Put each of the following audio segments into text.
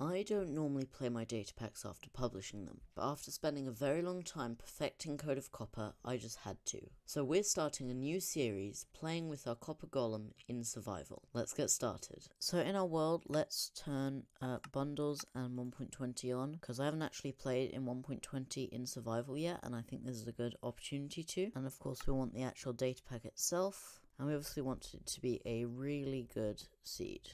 I don't normally play my data packs after publishing them, but after spending a very long time perfecting Code of Copper, I just had to. So we're starting a new series, playing with our Copper Golem in survival. Let's get started. So in our world, let's turn bundles and 1.20 on, because I haven't actually played in 1.20 in survival yet, and I think this is a good opportunity to. And of course we want the actual data pack itself, and we obviously want it to be a really good seed,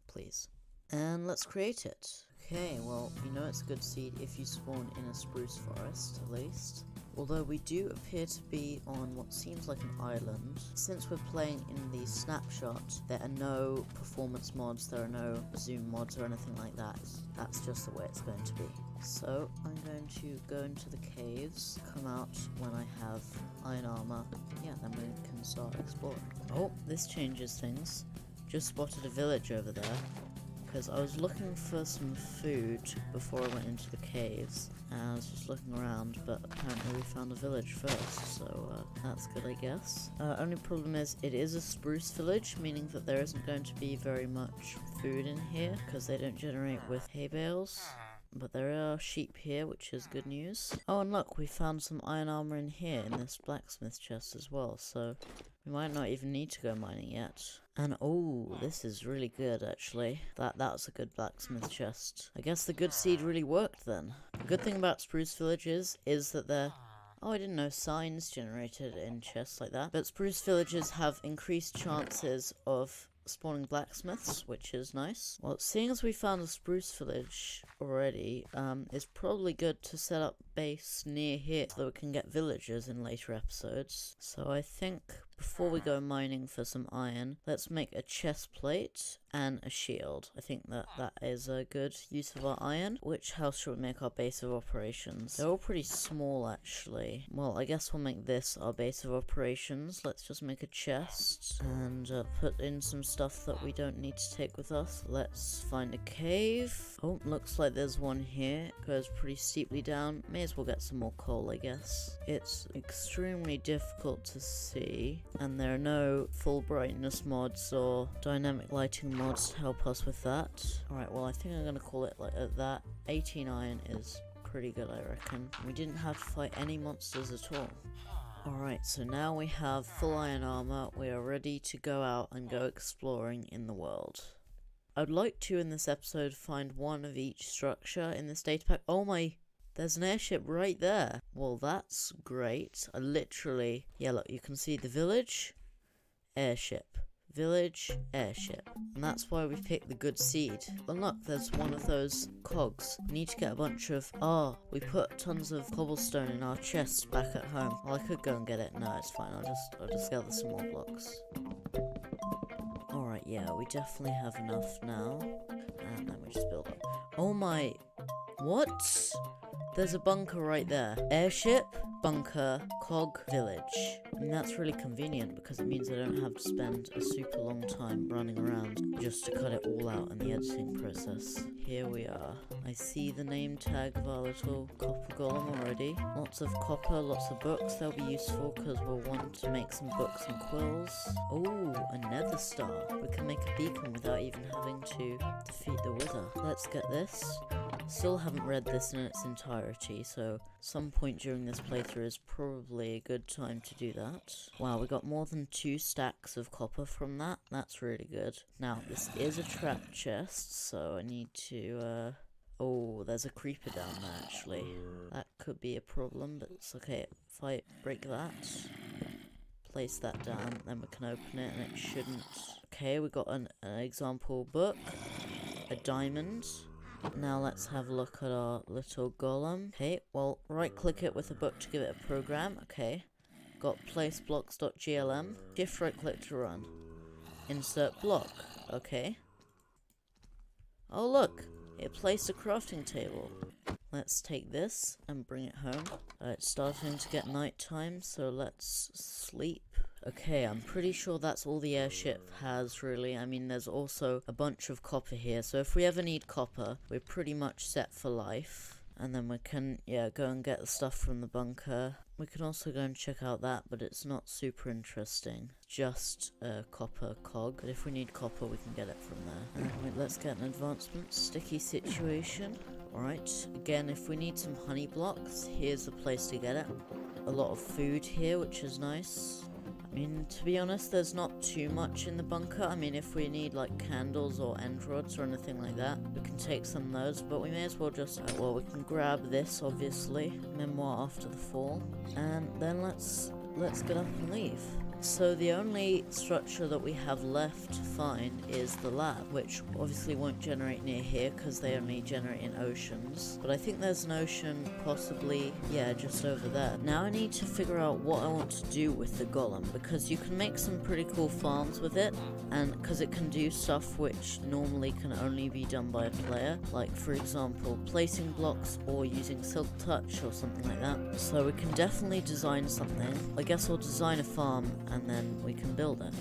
please. And let's create it. Okay, well, you know it's a good seed if you spawn in a spruce forest, at least. Although we do appear to be on what seems like an island. Since we're playing in the snapshot, there are no performance mods, there are no zoom mods or anything like that. That's just the way it's going to be. So, I'm going to go into the caves, come out when I have iron armor. Yeah, then we can start exploring. Oh, this changes things. Just spotted a village over there. Because I was looking for some food before I went into the caves, and I was just looking around, but apparently we found a village first, so that's good, I guess. Only problem is, it is a spruce village, meaning that there isn't going to be very much food in here, because they don't generate with hay bales. But there are sheep here, which is good news. Oh, and look, we found some iron armor in here, in this blacksmith chest as well, so we might not even need to go mining yet. And oh, this is really good, actually. That's a good blacksmith chest. I guess the good seed really worked then. The good thing about spruce villages is that they're... Oh, I didn't know signs generated in chests like that. But spruce villages have increased chances of spawning blacksmiths, which is nice. Well, seeing as we found a spruce village already, it's probably good to set up base near here so that we can get villagers in later episodes. So I think before we go mining for some iron, let's make a chest plate and a shield. I think that is a good use of our iron. Which house should we make our base of operations? They're all pretty small, actually. Well, I guess we'll make this our base of operations. Let's just make a chest and put in some stuff that we don't need to take with us. Let's find a cave. Oh, looks like there's one here. Goes pretty steeply down. May as well get some more coal, I guess. It's extremely difficult to see, and there are no full brightness mods or dynamic lighting mods to help us with that. Alright, well, I think I'm going to call it like that. 18 iron is pretty good, I reckon. We didn't have to fight any monsters at all. Alright, so now we have full iron armor. We are ready to go out and go exploring in the world. I'd like to, in this episode, find one of each structure in this data pack. Oh my... There's an airship right there. Well, that's great. I literally... Yeah, look, you can see the village, airship. Village, airship. And that's why we picked the good seed. And look, there's one of those cogs. We need to get a bunch of... we put tons of cobblestone in our chests back at home. Well, I could go and get it. No, it's fine. I'll just gather some more blocks. Alright, yeah, we definitely have enough now. And then we just build up. Oh my... What? There's a bunker right there. Airship, bunker, cog, village. And that's really convenient because it means I don't have to spend a super long time running around just to cut it all out in the editing process. Here we are. I see the name tag of our little copper golem already. Lots of copper, lots of books. They'll be useful because we'll want to make some books and quills. Oh, a nether star. We can make a beacon without even having to defeat the wither. Let's get this. Still haven't read this in its entirety, so some point during this playthrough is probably a good time to do that. Wow, we got more than 2 stacks of copper from that. That's really good. Now, this is a trap chest, so I need to, oh, there's a creeper down there, actually. That could be a problem, but it's okay. If I break that, place that down, then we can open it, and it shouldn't... Okay, we got an example book, a diamond... Now let's have a look at our little golem. Okay, well, right-click it with a book to give it a program. Okay. Got placeblocks.glm. Shift right-click to run. Insert block. Okay. Oh, look! It placed a crafting table. Let's take this and bring it home. It's starting to get nighttime, so let's sleep. Okay, I'm pretty sure that's all the airship has, really. I mean, there's also a bunch of copper here, so if we ever need copper, we're pretty much set for life. and then we can, go and get the stuff from the bunker. We can also go and check out that, but it's not super interesting. Just a copper cog. But if we need copper, we can get it from there. Wait, let's get an advancement. Sticky situation. Alright, again, if we need some honey blocks, here's the place to get it. A lot of food here, which is nice. I mean, to be honest, there's not too much in the bunker. I mean, if we need like candles or end rods or anything like that, we can take some of those, but we may as well just, well, we can grab this, obviously, memoir after the fall, and then let's get up and leave. So the only structure that we have left to find is the lab, which obviously won't generate near here because they only generate in oceans. But I think there's an ocean possibly, just over there. Now I need to figure out what I want to do with the golem, because you can make some pretty cool farms with it, and because it can do stuff which normally can only be done by a player, like for example placing blocks or using silk touch or something like that. So we can definitely design something. I guess we'll design a farm and then we can build it.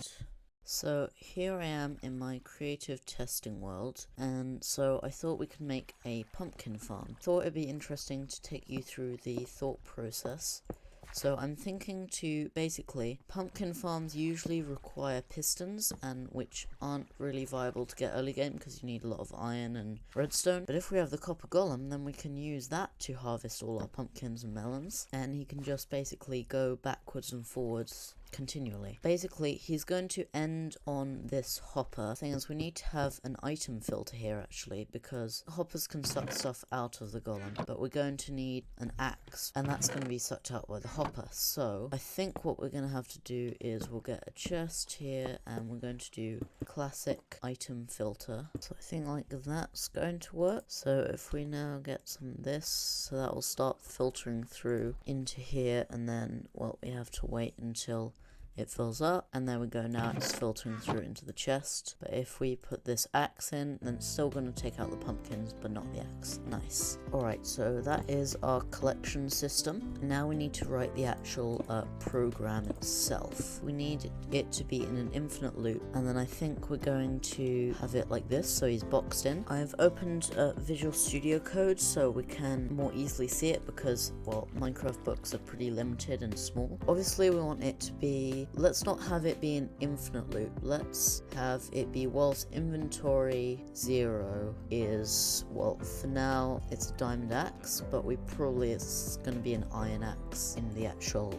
So here I am in my creative testing world, and so I thought we could make a pumpkin farm. Thought it'd be interesting to take you through the thought process. So I'm thinking to basically, pumpkin farms usually require pistons, and which aren't really viable to get early game because you need a lot of iron and redstone. But if we have the copper golem, then we can use that to harvest all our pumpkins and melons, and he can just basically go backwards and forwards continually. Basically, he's going to end on this hopper. Thing is, we need to have an item filter here actually, because hoppers can suck stuff out of the golem, but we're going to need an axe, and that's going to be sucked out by the hopper. So I think what we're going to have to do is we'll get a chest here, and we're going to do classic item filter. So I think like that's going to work. So if we now get some of this, so that will start filtering through into here, and then, well, we have to wait until it fills up, and there we go. Now it's filtering through into the chest. But if we put this axe in, then it's still going to take out the pumpkins, but not the axe. Nice. Alright, so that is our collection system. Now we need to write the actual program itself. We need it to be in an infinite loop, and then I think we're going to have it like this, so he's boxed in. I've opened Visual Studio Code so we can more easily see it, because, well, Minecraft books are pretty limited and small. Obviously we want it to be, let's not have it be an infinite loop. Let's have it be whilst inventory 0 is, well, for now it's a diamond axe, but it's going to be an iron axe in the actual,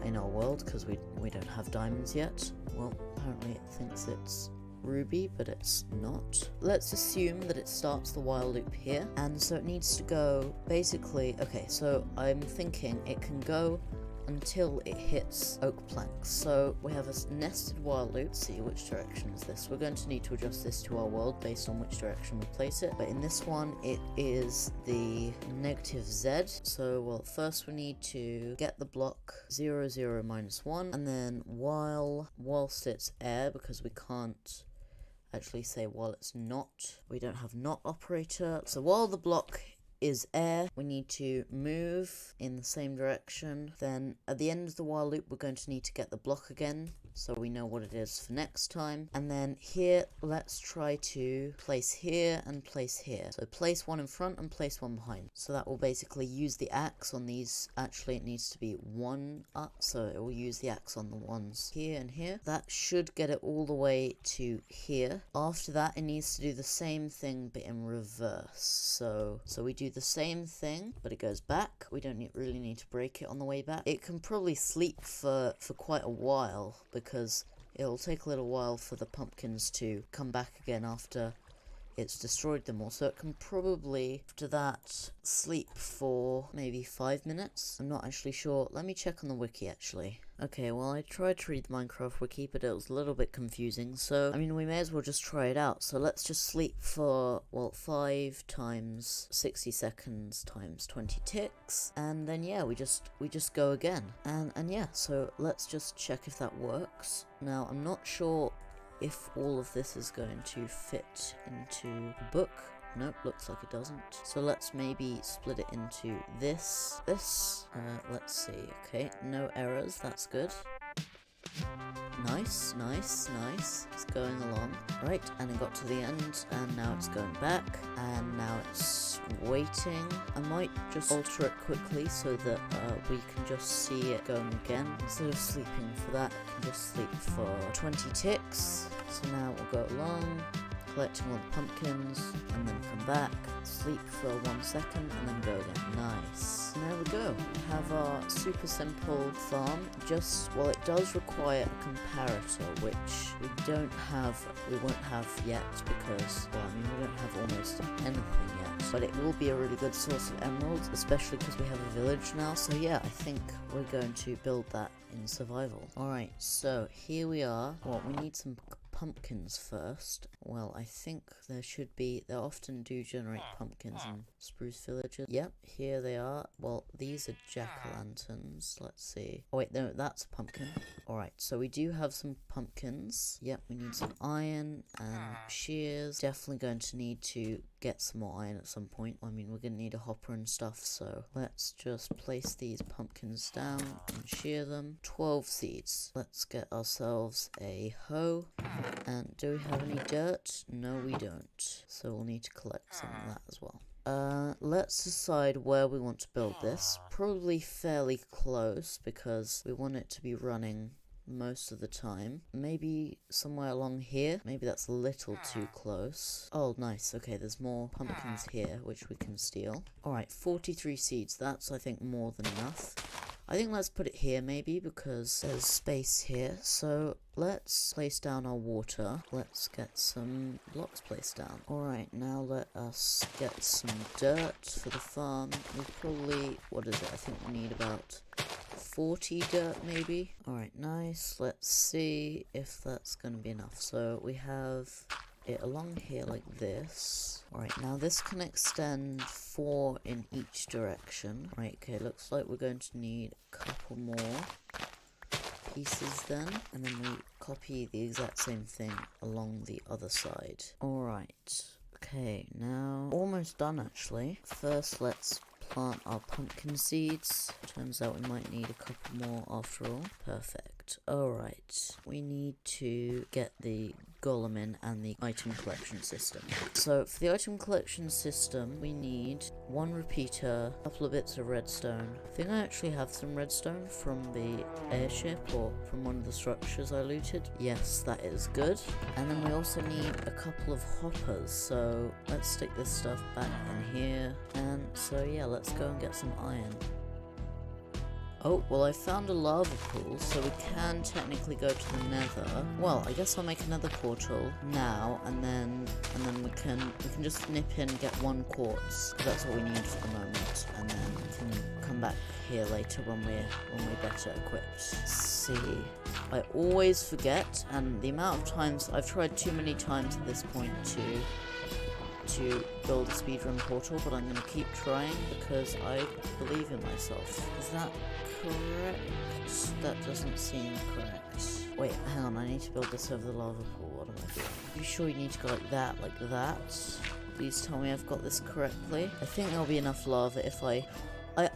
in our world, because we don't have diamonds yet. Well, apparently it thinks it's ruby, but it's not. Let's assume that it starts the while loop here, and so it needs to go basically, okay, so I'm thinking it can go until it hits oak planks. So we have a nested while loop. See, which direction is this? We're going to need to adjust this to our world based on which direction we place it, but in this one it is the -z. So, well, first we need to get the block 0, 0, -1, and then whilst it's air, because we can't actually say while it's not, we don't have not operator. So while the block is air, we need to move in the same direction. Then at the end of the while loop, we're going to need to get the block again, so we know what it is for next time. And then here, let's try to place here and place here. So place one in front and place one behind. So that will basically use the axe on these. Actually, it needs to be one up, so it will use the axe on the ones here and here. That should get it all the way to here. After that, it needs to do the same thing but in reverse. So we do the same thing, but it goes back. We don't really need to break it on the way back. It can probably sleep for quite a while, because it'll take a little while for the pumpkins to come back again after it's destroyed them all. So it can probably, after that, sleep for maybe 5 minutes. I'm not actually sure. Let me check on the wiki, actually. Okay, well, I tried to read the Minecraft wiki, but it was a little bit confusing. So, I mean, we may as well just try it out. So let's just sleep for, well, 5 times 60 seconds times 20 ticks. And then, yeah, we just go again. And yeah, so let's just check if that works. Now, I'm not sure if all of this is going to fit into the book. Nope, looks like it doesn't. So let's maybe split it into this. Let's see. Okay, no errors, that's good. Nice. It's going along. Right, and it got to the end, and now it's going back, and now it's waiting. I might just alter it quickly so that we can just see it going again. Instead of sleeping for that, I can just sleep for 20 ticks. So now we'll go along, collecting all the pumpkins, and then come back, sleep for 1 second, and then go again. Nice. And there we go. We have our super simple farm. Well, it does require a comparator, which we won't have yet because, well, I mean, we don't have almost anything yet. But it will be a really good source of emeralds, especially because we have a village now. So yeah, I think we're going to build that in survival. Alright, so here we are. Well, we need some pumpkins first. Well, I think they often do generate pumpkins in spruce villages. Yep, here they are. Well, these are jack-o'-lanterns. Let's see. Oh wait, no, that's a pumpkin. Alright, so we do have some pumpkins. Yep, we need some iron and shears. Definitely going to need to get some more iron at some point. I mean, we're going to need a hopper and stuff, so let's just place these pumpkins down and shear them. 12 seeds. Let's get ourselves a hoe. And do we have any dirt? No, we don't. So we'll need to collect some of that as well. Let's decide where we want to build this. Probably fairly close because we want it to be running most of the time. Maybe somewhere along here. Maybe that's a little too close. Oh, nice. Okay, there's more pumpkins here, which we can steal. Alright, 43 seeds. That's, I think, more than enough. I think let's put it here maybe because there's space here. So let's place down our water. Let's get some blocks placed down. Alright, now let us get some dirt for the farm. We probably, what is it? I think we need about 40 dirt maybe. Alright, nice. Let's see if that's going to be enough. So we have it along here like this. Alright, now this can extend 4 in each direction. Right, okay, looks like we're going to need a couple more pieces then. And then we copy the exact same thing along the other side. Alright, okay, now almost done actually. First, let's plant our pumpkin seeds. Turns out we might need a couple more after all. Perfect. Alright, we need to get the golem in and the item collection system. So for the item collection system, we need 1 repeater, a couple of bits of redstone. I think I actually have some redstone from the airship or from one of the structures I looted. Yes, that is good. And then we also need a couple of hoppers. So let's stick this stuff back in here. And so yeah, let's go and get some iron. Oh, well I found a lava pool, so we can technically go to the nether. Well, I guess I'll make another portal now, and then we can just nip in and get 1 quartz. That's all we need for the moment, and then we can come back here later when we're better equipped. Let's see. I always forget, and the amount of times I've tried too many times at this point to build a speedrun portal, but I'm going to keep trying because I believe in myself. Is that correct? That doesn't seem correct. Wait, hang on, I need to build this over the lava pool. What am I doing? Are you sure you need to go like that? Please tell me I've got this correctly. I think there'll be enough lava if I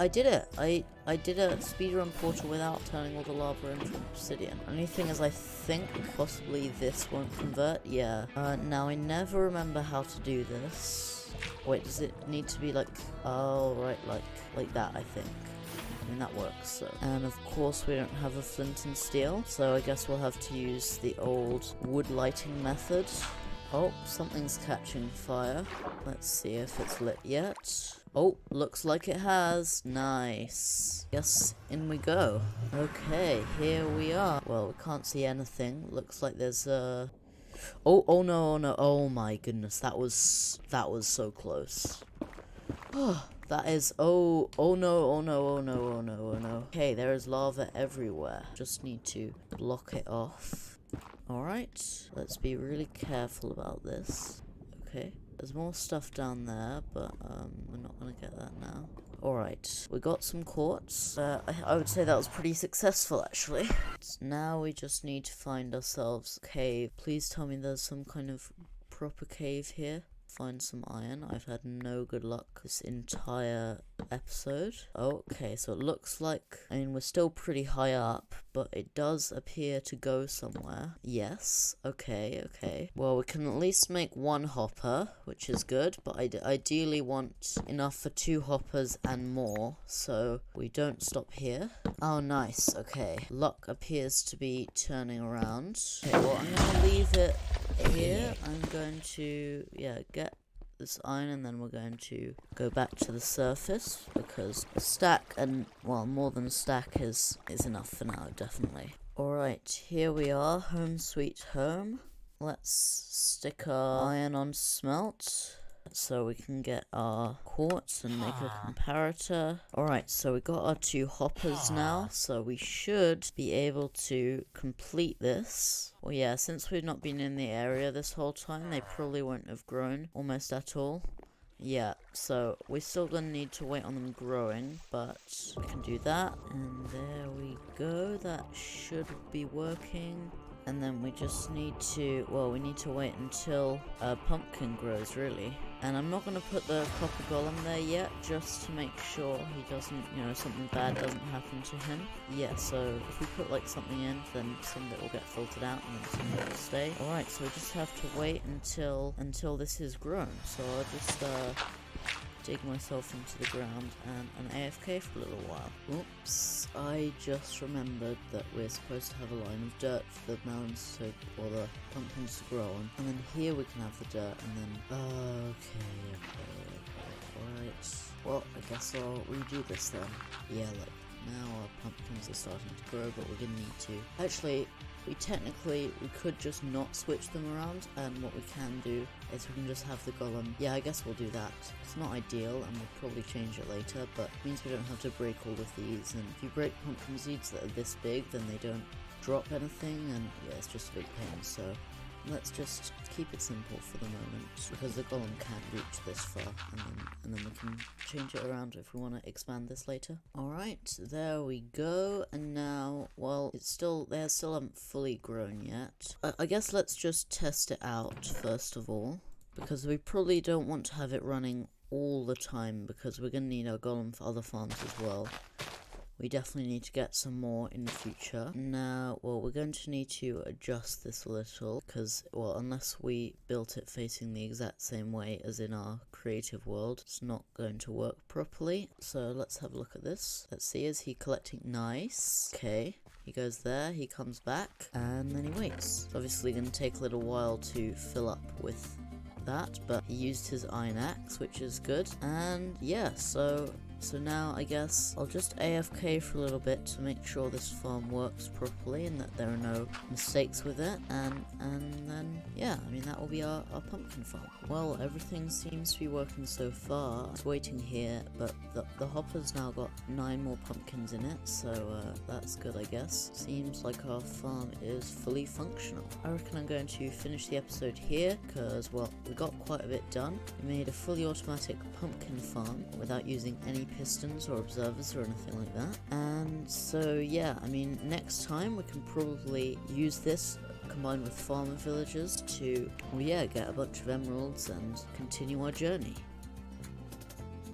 did it. I did a speedrun portal without turning all the lava into obsidian. Only thing is I think possibly this won't convert. Yeah. Now I never remember how to do this. Wait, does it need to be like, oh right, like that I think. I mean that works, so. And of course we don't have a flint and steel, so I guess we'll have to use the old wood lighting method. Oh, something's catching fire. Let's see if it's lit yet. Oh, looks like it has. Nice. Yes, in we go. Okay, here we are. Well, we can't see anything. Looks like there's a... Oh no. Oh my goodness, that was so close. That is... Oh no. Okay, there is lava everywhere. Just need to block it off. Alright, let's be really careful about this. Okay, there's more stuff down there, but we're not gonna get that now. Alright, we got some quartz. I would say that was pretty successful, actually. Now we just need to find ourselves a cave. Please tell me there's some kind of proper cave here. find some iron. I've had no good luck this entire episode. Okay, so it looks like, I mean, we're still pretty high up, but it does appear to go somewhere. Yes, okay. Well, we can at least make one hopper, which is good, but I ideally want enough for 2 hoppers and more, so we don't stop here. Oh, nice, okay. Luck appears to be turning around. Okay, well, I'm gonna leave it here. I'm going to, get this iron, and then we're going to go back to the surface, because a stack, and well, more than a stack is enough for now, definitely. Alright, here we are, home sweet home. Let's stick our iron on smelt, so we can get our quartz and make a comparator. Alright, so we got our 2 hoppers now, so we should be able to complete this. Well, yeah, since we've not been in the area this whole time, they probably won't have grown almost at all. Yeah, so we're still gonna need to wait on them growing, but we can do that. And there we go, that should be working. And then we just need to, well, we need to wait until a pumpkin grows, really. And I'm not going to put the copper golem there yet, just to make sure he doesn't, something bad doesn't happen to him. Yeah, so if we put, like, something in, then some of it will get filtered out, and then some of it will stay. Alright, so we just have to wait until this is grown. So I'll just, dig myself into the ground and AFK for a little while. Oops, I just remembered that we're supposed to have a line of dirt for the melons or the pumpkins to grow on. And then here we can have the dirt, and then, okay, alright. Well, I guess I'll redo this then. Yeah, look, now our pumpkins are starting to grow, but we're gonna need to. Actually, we could just not switch them around, and what we can do is we can just have the golem. Yeah, I guess we'll do that. It's not ideal, and we'll probably change it later, but it means we don't have to break all of these, and if you break pumpkin seeds that are this big, then they don't drop anything, and yeah, it's just a big pain, so let's just keep it simple for the moment, because the golem can't reach this far, and then we can change it around if we want to expand this later. Alright, there we go, and now, well, they still haven't fully grown yet. I guess let's just test it out first of all, because we probably don't want to have it running all the time, because we're going to need our golem for other farms as well. We definitely need to get some more in the future. Now, well, we're going to need to adjust this a little, because, well, unless we built it facing the exact same way as in our creative world, it's not going to work properly. So let's have a look at this. Let's see, is he collecting? Nice. Okay. He goes there, he comes back, and then he waits. It's obviously going to take a little while to fill up with that, but he used his iron axe, which is good. And yeah, so now I guess I'll just AFK for a little bit to make sure this farm works properly and that there are no mistakes with it, and then yeah, I mean, that will be our pumpkin farm. Well, everything seems to be working so far. It's waiting here, but the hopper's now got 9 more pumpkins in it, so that's good, I guess. Seems like our farm is fully functional. I reckon I'm going to finish the episode here, because, well, we got quite a bit done. We made a fully automatic pumpkin farm without using any pistons or observers or anything like that. And so yeah, I mean, next time we can probably use this combined with farmer villagers to, well, yeah, get a bunch of emeralds and continue our journey.